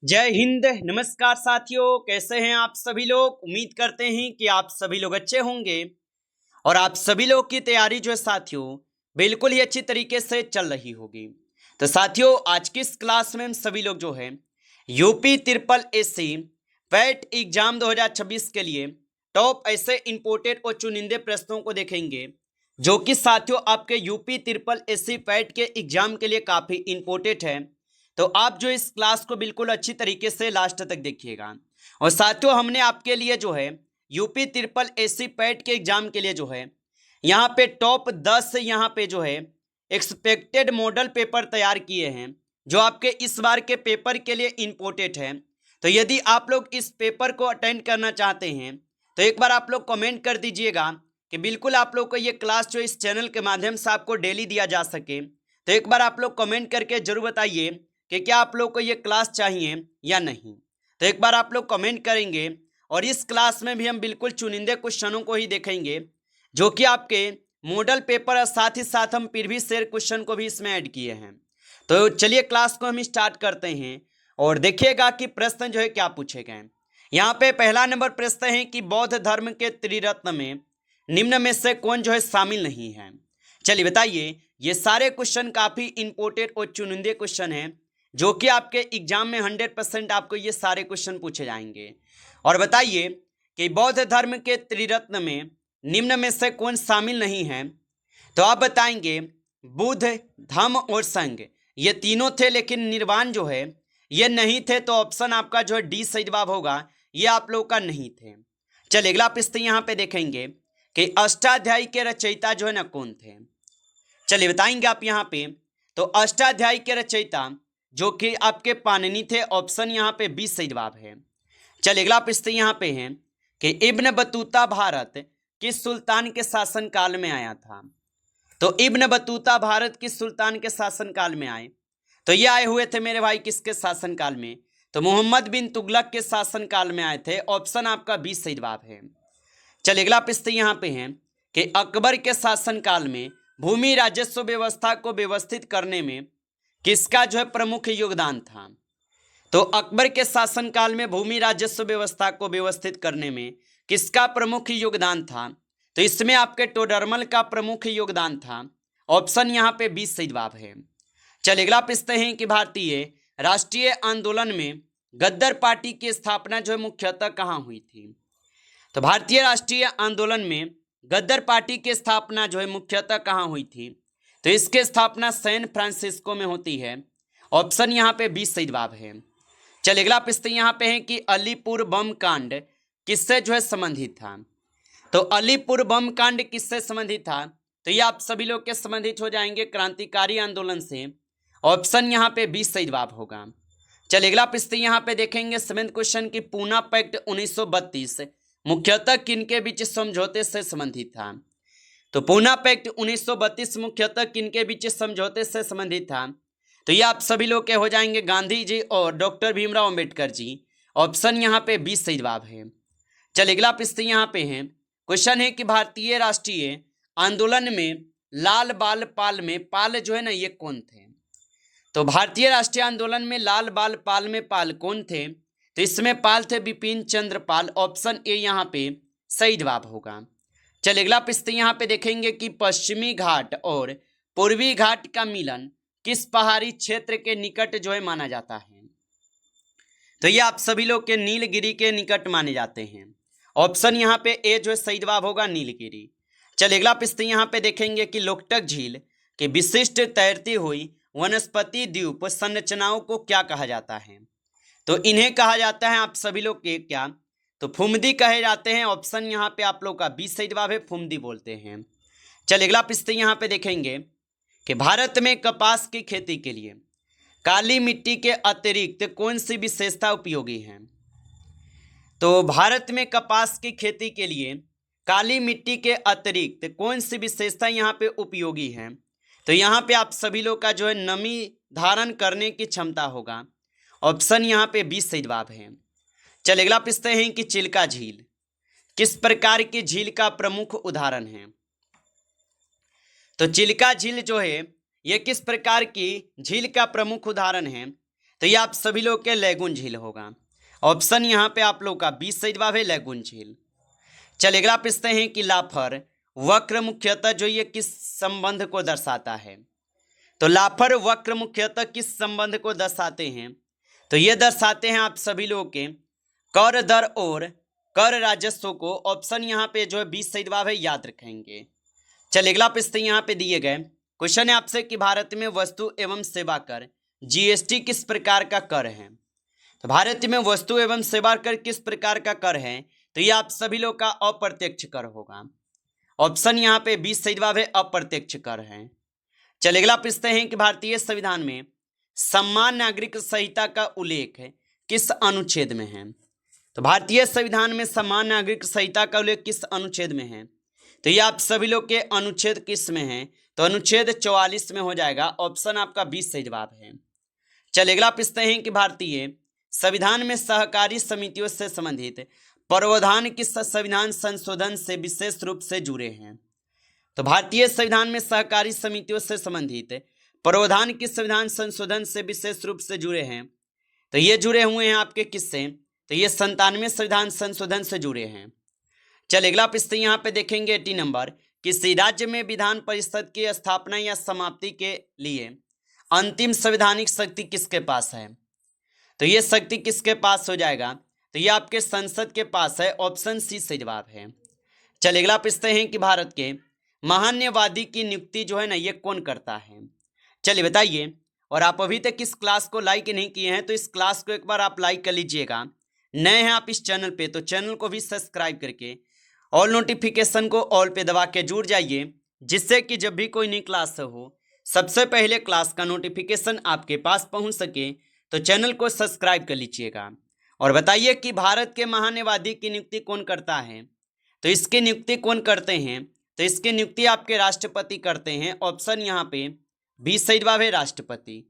जय हिंद। नमस्कार साथियों, कैसे हैं आप सभी लोग। उम्मीद करते हैं कि आप सभी लोग अच्छे होंगे और आप सभी लोग की तैयारी जो है साथियों बिल्कुल ही अच्छी तरीके से चल रही होगी। तो साथियों, आज की इस क्लास में हम सभी लोग जो है UP triple SC PAT exam 2026 के लिए टॉप ऐसे इंपोर्टेड और चुनिंदे प्रश्नों को देखेंगे जो कि साथियों आपके यूपी ट्रिपल एससी पैट के एग्जाम के लिए काफी इंपोर्टेंट है। तो आप जो इस क्लास को बिल्कुल अच्छी तरीके से लास्ट तक देखिएगा। और साथियों, हमने आपके लिए जो है यूपी ट्रिपल एससी पैट के एग्जाम के लिए जो है यहाँ पे टॉप 10 से यहाँ पे जो है एक्सपेक्टेड मॉडल पेपर तैयार किए हैं जो आपके इस बार के पेपर के लिए इंपोर्टेंट है। तो यदि आप लोग इस पेपर को अटेंड करना चाहते हैं तो एक बार आप लोग कमेंट कर दीजिएगा कि बिल्कुल आप लोग को ये क्लास जो इस चैनल के माध्यम से आपको डेली दिया जा सके। तो एक बार आप लोग कमेंट करके जरूर बताइए कि क्या आप लोग को ये क्लास चाहिए या नहीं। तो एक बार आप लोग कमेंट करेंगे और इस क्लास में भी हम बिल्कुल चुनिंदे क्वेश्चनों को ही देखेंगे जो कि आपके मॉडल पेपर और साथ ही साथ हम प्रीवियस ईयर क्वेश्चन को भी इसमें ऐड किए हैं। तो चलिए क्लास को हम स्टार्ट करते हैं और देखिएगा कि प्रश्न जो है क्या पूछे गए। यहाँ पे पहला नंबर प्रश्न है कि बौद्ध धर्म के त्रिरत्न में निम्न में से कौन जो है शामिल नहीं है। चलिए बताइए। ये सारे क्वेश्चन काफी इंपोर्टेंट और चुनिंदे क्वेश्चन हैं जो कि आपके एग्जाम में 100% आपको ये सारे क्वेश्चन पूछे जाएंगे। और बताइए कि बौद्ध धर्म के त्रिरत्न में निम्न में से कौन शामिल नहीं है। तो आप बताएंगे बुद्ध, धम्म और संघ ये तीनों थे, लेकिन निर्वाण जो है ये नहीं थे। तो ऑप्शन आपका जो है डी सही जवाब होगा, ये आप लोग का नहीं थे। चलिए अगला प्रश्न यहाँ पे देखेंगे कि अष्टाध्यायी के रचयिता जो है ना कौन थे। चलिए बताएंगे आप यहाँ पे। तो अष्टाध्यायी के रचयिता जो कि आपके पाणिनि थे, ऑप्शन यहाँ पे 20 सही जवाब है। चलिए अगला प्रश्न यहाँ पे है कि इब्न बतूता भारत किस सुल्तान के शासन काल में आया था। तो इब्न बतूता भारत किस सुल्तान के शासन काल में आए। तो ये आए हुए थे मेरे भाई किसके शासन काल में। तो मोहम्मद बिन तुगलक के शासन काल में आए थे, ऑप्शन आपका 20 सही जवाब है। चलिए अगला प्रश्न यहाँ पे है कि अकबर के शासन काल में भूमि राजस्व व्यवस्था को व्यवस्थित करने में किसका जो है प्रमुख योगदान था। तो अकबर के शासनकाल में भूमि राजस्व व्यवस्था को व्यवस्थित करने में किसका प्रमुख योगदान था। तो इसमें आपके टोडरमल का प्रमुख योगदान था, ऑप्शन यहाँ पे 20 सही जवाब है। चलिए अगला प्रश्न है कि भारतीय राष्ट्रीय आंदोलन में गद्दर पार्टी की स्थापना जो है मुख्यतः कहाँ हुई थी। तो भारतीय राष्ट्रीय आंदोलन में गद्दर पार्टी की स्थापना जो है मुख्यतः कहाँ हुई थी। तो इसकी स्थापना सैन फ्रांसिस्को में होती है, ऑप्शन यहाँ पे 20 सही जवाब है। चलिए अगला प्रश्न यहाँ पे है कि अलीपुर बम कांड किससे जो है संबंधित था। तो अलीपुर बम कांड किससे संबंधित था। तो ये आप सभी लोग के संबंधित हो जाएंगे क्रांतिकारी आंदोलन से, ऑप्शन यहाँ पे 20 सही जवाब होगा। चलिए अगला प्रश्न यहाँ पे देखेंगे 7th क्वेश्चन की पूना पैक्ट 1932 मुख्यतः किनके बीच समझौते से संबंधित था। तो पूना पैक्ट 1932 मुख्यतः किनके बीच समझौते से संबंधित था। तो ये आप सभी लोग के हो जाएंगे गांधी जी और डॉक्टर भीमराव अंबेडकर जी, ऑप्शन यहाँ पे 20 सही जवाब है। चलिए अगला प्रश्न यहाँ पे है, क्वेश्चन है कि भारतीय राष्ट्रीय आंदोलन में लाल बाल पाल में पाल जो है ना ये कौन थे। तो भारतीय राष्ट्रीय आंदोलन में लाल बाल पाल में पाल कौन थे। तो इसमें पाल थे बिपिन चंद्र पाल, ऑप्शन ए यहाँ पे सही जवाब होगा। चलिए अगला प्रश्न यहाँ पे देखेंगे कि पश्चिमी घाट और पूर्वी घाट का मिलन किस पहाड़ी क्षेत्र के निकट जो है माना जाता है। तो ये आप सभी लोग के नीलगिरी के निकट माने जाते हैं, ऑप्शन यहाँ पे ए जो है सही जवाब होगा नीलगिरी। चलिए अगला प्रश्न यहाँ पे देखेंगे कि लोकटक झील के विशिष्ट तैरती हुई वनस्पति द्वीप संरचनाओं को क्या कहा जाता है। तो इन्हें कहा जाता है आप सभी लोग के क्या, तो फुमदी कहे जाते हैं, ऑप्शन यहाँ पे आप लोग का 20 सही जवाब है, फुमदी बोलते हैं। चलिए अगला प्रश्न यहाँ पे देखेंगे कि भारत में कपास की खेती के लिए काली मिट्टी के अतिरिक्त कौन सी विशेषता उपयोगी है। तो भारत में कपास की खेती के लिए काली मिट्टी के अतिरिक्त कौन सी विशेषता यहाँ पे उपयोगी है। तो यहाँ पे आप सभी लोग का जो है नमी धारण करने की क्षमता होगा, ऑप्शन यहाँ पे 20 सही जवाब है। चलिए अगला प्रश्न है कि चिल्का झील किस प्रकार की झील का प्रमुख उदाहरण है। तो चिल्का झील जो है यह किस प्रकार की झील का प्रमुख उदाहरण है। तो ये आप सभी लोग के लैगून झील होगा। ऑप्शन यहाँ पे आप लोग का 20 सही जवाब है लैगून झील। चलिए अगला पूछते हैं कि लाफर वक्र मुख्यतः जो ये किस संबंध को दर्शाता है। तो लाफर वक्र मुख्यतः किस संबंध को दर्शाते हैं। तो ये दर्शाते हैं आप सभी लोग के कर दर और कर राजस्व को। ऑप्शन यहाँ पे जो है 20 सही जवाब है, याद रखेंगे। चलिए अगला प्रश्न यहाँ पे दिए गए क्वेश्चन है आपसे कि भारत में वस्तु एवं सेवा कर जीएसटी किस प्रकार का कर है। तो भारत में वस्तु एवं सेवा कर किस प्रकार का कर है। तो ये आप सभी लोग का अप्रत्यक्ष कर होगा। ऑप्शन यहाँ पे 20 सही जवाब है, अप्रत्यक्ष कर है। चलिए अगला पूछते हैं कि भारतीय संविधान में समान नागरिक संहिता का उल्लेख किस अनुच्छेद में है। तो भारतीय संविधान में समान नागरिक संहिता का उल्लेख किस अनुच्छेद में है। तो ये आप सभी लोग के अनुच्छेद किस में है। तो अनुच्छेद 44 में हो जाएगा। ऑप्शन आपका 20 सही जवाब है। चलिए अगला पूछते हैं कि भारतीय संविधान में सहकारी समितियों से संबंधित प्रावधान किस संविधान संशोधन से विशेष रूप से जुड़े हैं। तो भारतीय संविधान में सहकारी समितियों से संबंधित प्रावधान किस संविधान संशोधन से विशेष रूप से जुड़े हैं। तो ये जुड़े हुए हैं आपके किससे। तो ये 97वें संविधान संशोधन से जुड़े हैं। चलिए अगला प्रश्न यहाँ पे देखेंगे 80 नंबर। किसी राज्य में विधान परिषद की स्थापना या समाप्ति के लिए अंतिम संवैधानिक शक्ति किसके पास है। तो ये शक्ति किसके पास हो जाएगा। तो ये आपके संसद के पास है। ऑप्शन सी सही जवाब है। चलिए अगला पूछते हैं कि भारत के महान्यवादी की नियुक्ति जो है ना ये कौन करता है। चलिए बताइए। और आप अभी तक इस क्लास को लाइक नहीं किए हैं तो इस क्लास को एक बार आप लाइक कर लीजिएगा। नए हैं आप इस चैनल पे तो चैनल को भी सब्सक्राइब करके ऑल नोटिफिकेशन को ऑल पे दबा के जुड़ जाइए, जिससे कि जब भी कोई नई क्लास हो सबसे पहले क्लास का नोटिफिकेशन आपके पास पहुंच सके। तो चैनल को सब्सक्राइब कर लीजिएगा। और बताइए कि भारत के महान्यवादी की नियुक्ति कौन करता है। तो इसकी नियुक्ति कौन करते हैं। तो इसकी नियुक्ति आपके राष्ट्रपति करते हैं। ऑप्शन यहाँ पे 20 सही जवाब है, राष्ट्रपति।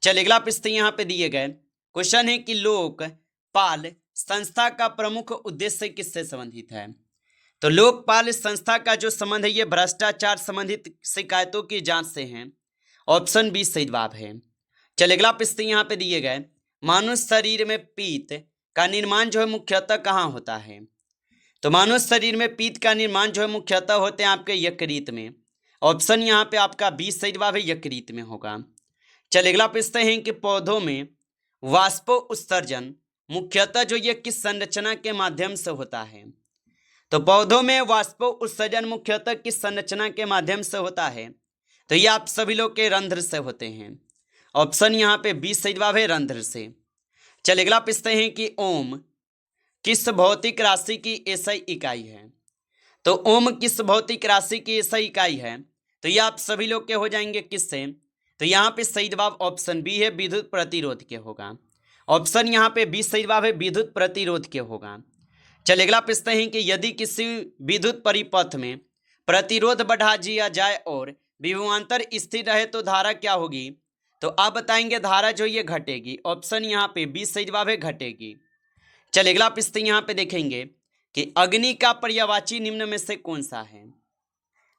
चलिए अगला प्रश्न यहाँ पे दिए गए क्वेश्चन है कि लोकपाल संस्था का प्रमुख उद्देश्य किससे संबंधित है। तो लोकपाल संस्था का जो संबंध है ये भ्रष्टाचार संबंधित शिकायतों की जांच से है। ऑप्शन 20 सही जवाब है। चलिए अगला प्रश्न यहाँ पे दिए गए मानुष शरीर में पीत का निर्माण जो है मुख्यतः कहाँ होता है। तो मानुष शरीर में पीत का निर्माण जो है मुख्यतः होते हैं आपके यकृत में। ऑप्शन यहाँ पे आपका 20 सही जवाब है, यकृत में होगा। चलिए अगला प्रश्न है कि पौधों में वाष्प उत्सर्जन मुख्यतः जो ये किस संरचना के माध्यम से होता है। तो पौधों में वाष्प उत्सर्जन मुख्यतः किस संरचना के माध्यम से होता है। तो ये आप सभी लोग के रंध्र से होते हैं। ऑप्शन यहाँ पे 20 सही जवाब है, रंध्र से। चलिए अगला पूछते हैं कि ओम किस भौतिक राशि की एसआई इकाई है। तो ओम किस भौतिक राशि की एसआई इकाई है। तो ये आप सभी लोग के हो जाएंगे किससे। तो यहाँ पे सही जवाब ऑप्शन बी है, विद्युत प्रतिरोध के होगा। ऑप्शन यहाँ पे 20 सही जवाब है, विद्युत प्रतिरोध के होगा। चलिए अगला पूछते हैं कि यदि किसी विद्युत परिपथ में प्रतिरोध बढ़ा दिया जाए और विभवांतर स्थिर रहे तो धारा क्या होगी। तो आप बताएंगे धारा जो ये घटेगी। ऑप्शन यहाँ पे 20 सही जवाब है, घटेगी। चलिए अगला प्रश्न यहाँ पे देखेंगे कि अग्नि का पर्यायवाची निम्न में से कौन सा है।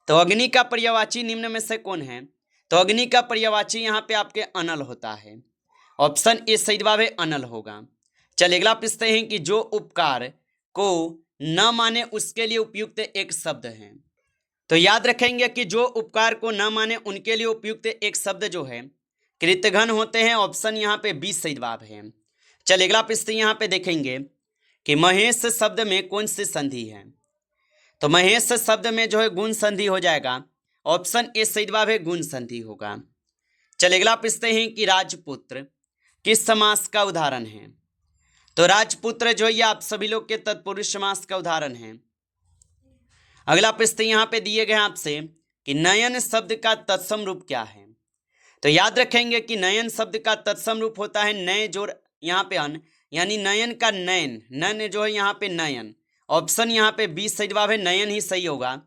तो अग्नि का पर्यायवाची निम्न में से कौन है। तो अग्नि का पर्यायवाची यहाँ पे आपके अनल होता है। ऑप्शन ए सही जवाब है, अनल होगा। चलिए अगला पूछते हैं कि जो उपकार को न माने उसके लिए उपयुक्त एक शब्द है। तो याद रखेंगे कि जो उपकार को न माने उनके लिए उपयुक्त एक शब्द जो है कृतघ्न होते हैं। ऑप्शन यहाँ पे 20 सही जवाब है। चलिए अगला प्रश्न यहाँ पे देखेंगे कि महेश शब्द में कौन सी संधि है। तो महेश शब्द में जो है गुण संधि हो जाएगा। ऑप्शन ए सही जवाब है, गुण संधि होगा। चलिए अगला प्रश्न है कि राजपुत्र किस समास का उदाहरण है। तो राजपुत्र जो ये आप सभी लोग के तत्पुरुष समास का उदाहरण है। अगला प्रश्न यहाँ पे दिए गए आपसे कि नयन शब्द का तत्सम रूप क्या है। तो याद रखेंगे कि नयन शब्द का तत्सम रूप होता है नय जोड़ यहाँ पे अन, यानी नयन का नयन, नयन जो है यहाँ पे नयन। ऑप्शन यहाँ पे 20 सही जवाब है, नयन ही सही होगा।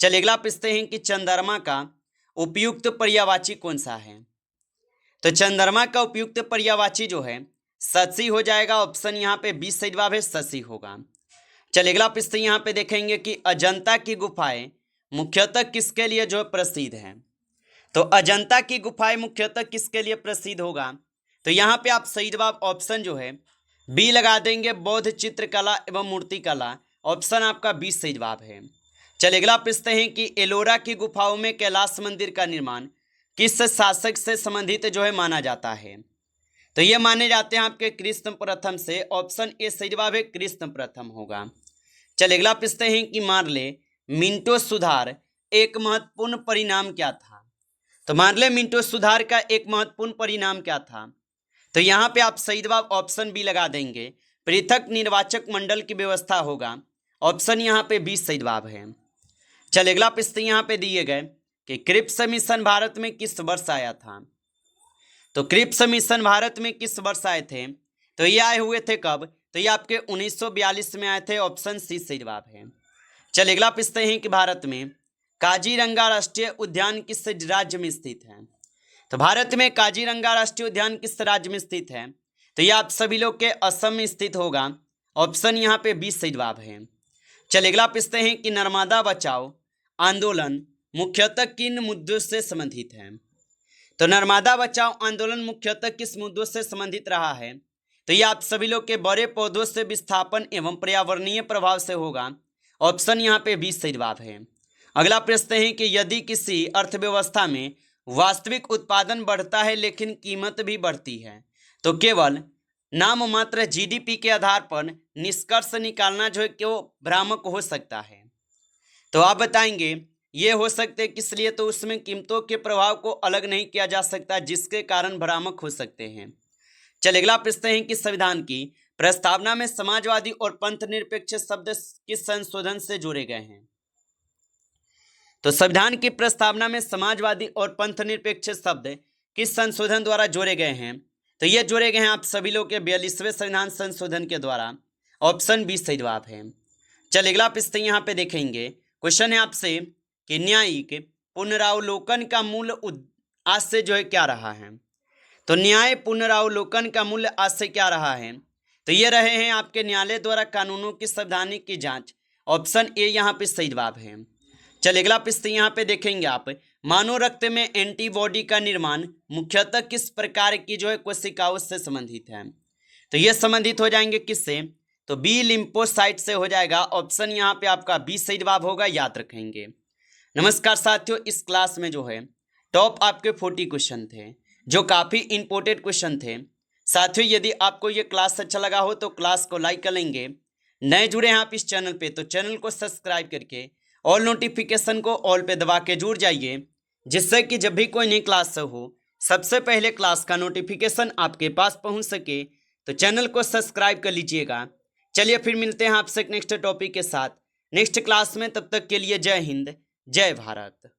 चलिए अगला पूछते हैं कि चंद्रमा का उपयुक्त पर्यायवाची कौन सा है। तो चंद्रमा का उपयुक्त पर्यायवाची जो है शशि हो जाएगा। ऑप्शन यहाँ पे 20 सही जवाब है, शशि होगा। चलिए अगला प्रश्न यहाँ पे देखेंगे कि अजंता की गुफाएं मुख्यतः किसके लिए जो प्रसिद्ध है। तो अजंता की गुफाएं मुख्यतः किसके लिए प्रसिद्ध होगा। तो यहाँ पे आप सही जवाब ऑप्शन जो है बी लगा देंगे, बौद्ध चित्रकला एवं मूर्तिकला। ऑप्शन आपका बी सही जवाब है। चलिए अगला पूछते हैं कि एलोरा की गुफाओं में कैलाश मंदिर का निर्माण किस शासक से संबंधित जो है माना जाता है? तो ये माने जाते हैं आपके कृष्ण प्रथम से। ऑप्शन ए सही जवाब है, कृष्ण प्रथम होगा। चलिए अगला पूछते हैं कि मार्ले मिंटो सुधार एक महत्वपूर्ण परिणाम क्या था? तो मार्ले मिंटो सुधार का एक महत्वपूर्ण परिणाम क्या था? तो यहाँ पे आप सही जवाब ऑप्शन बी लगा देंगे, पृथक निर्वाचक मंडल की व्यवस्था होगा। ऑप्शन यहाँ पे बी सही जवाब है। चलिए अगला प्रश्न यहाँ पे दिए गए कि क्रिप्स मिशन भारत में किस वर्ष आया था? तो क्रिप्स मिशन भारत में किस वर्ष आए थे? तो ये आए हुए थे कब? तो ये आपके 1942 में आए थे। ऑप्शन सी सही जवाब है। चलिए अगला पूछते हैं कि भारत में काजीरंगा राष्ट्रीय उद्यान किस राज्य में स्थित है? तो भारत में काजीरंगा राष्ट्रीय उद्यान किस राज्य में स्थित है? तो ये आप सभी लोग के असम में स्थित होगा। ऑप्शन यहाँ पे बी सही जवाब है। चलिए अगला पूछते हैं कि नर्मदा बचाओ आंदोलन मुख्यतः किन मुद्दों से संबंधित है? तो नर्मदा बचाओ आंदोलन मुख्यतः किस मुद्दों से संबंधित रहा है? तो ये आप सभी लोग के बड़े पौधों से विस्थापन एवं पर्यावरणीय प्रभाव से होगा। ऑप्शन यहाँ पे बी सही जवाब है। अगला प्रश्न है कि यदि किसी अर्थव्यवस्था में वास्तविक उत्पादन बढ़ता है लेकिन कीमत भी बढ़ती है तो केवल नाम मात्र जीडीपी के आधार पर निष्कर्ष निकालना जो है कि वो भ्रामक हो सकता है। तो आप बताएंगे ये हो सकते हैं किस लिए? तो उसमें कीमतों के प्रभाव को अलग नहीं किया जा सकता जिसके कारण भ्रामक हो सकते हैं। चलिए अगला प्रश्न है कि संविधान की प्रस्तावना में समाजवादी और पंथ निरपेक्ष शब्द किस संशोधन से जोड़े गए हैं? तो संविधान की प्रस्तावना में समाजवादी और पंथ निरपेक्ष शब्द किस संशोधन द्वारा जोड़े गए हैं? तो ये जोड़े गए हैं आप सभी लोग के 42वें संविधान संशोधन के द्वारा। ऑप्शन बी सही जवाब है। चलिए अगला प्रश्न यहाँ पे देखेंगे, क्वेश्चन है आपसे कि न्यायिक पुनरावलोकन का मूल आशय जो है क्या रहा है? तो न्याय पुनरावलोकन का मूल आशय क्या रहा है? तो ये रहे हैं आपके न्यायालय द्वारा कानूनों की संवैधानिक की जांच। ऑप्शन ए यहाँ पे सही जवाब है। चलिए अगला प्रश्न यहाँ पे देखेंगे आप, मानव रक्त में एंटीबॉडी का निर्माण मुख्यतः किस प्रकार की जो है कोशिकाओं से संबंधित है? तो ये संबंधित हो जाएंगे किससे? तो बी लिम्फोसाइट से हो जाएगा। ऑप्शन यहाँ पे आपका बी सही जवाब होगा, याद रखेंगे। नमस्कार साथियों, इस क्लास में जो है टॉप आपके 40 क्वेश्चन थे जो काफ़ी इंपॉर्टेंट क्वेश्चन थे। साथियों यदि आपको ये क्लास अच्छा लगा हो तो क्लास को लाइक कर लेंगे। नए जुड़े हैं आप इस चैनल पे तो चैनल को सब्सक्राइब करके ऑल नोटिफिकेशन को ऑल पे दबा के जुड़ जाइए, जिससे कि जब भी कोई नई क्लास हो सबसे पहले क्लास का नोटिफिकेशन आपके पास पहुंच सके। तो चैनल को सब्सक्राइब कर लीजिएगा। चलिए फिर मिलते हैं आपसे नेक्स्ट टॉपिक के साथ नेक्स्ट क्लास में। तब तक के लिए जय हिंद, जय भारत।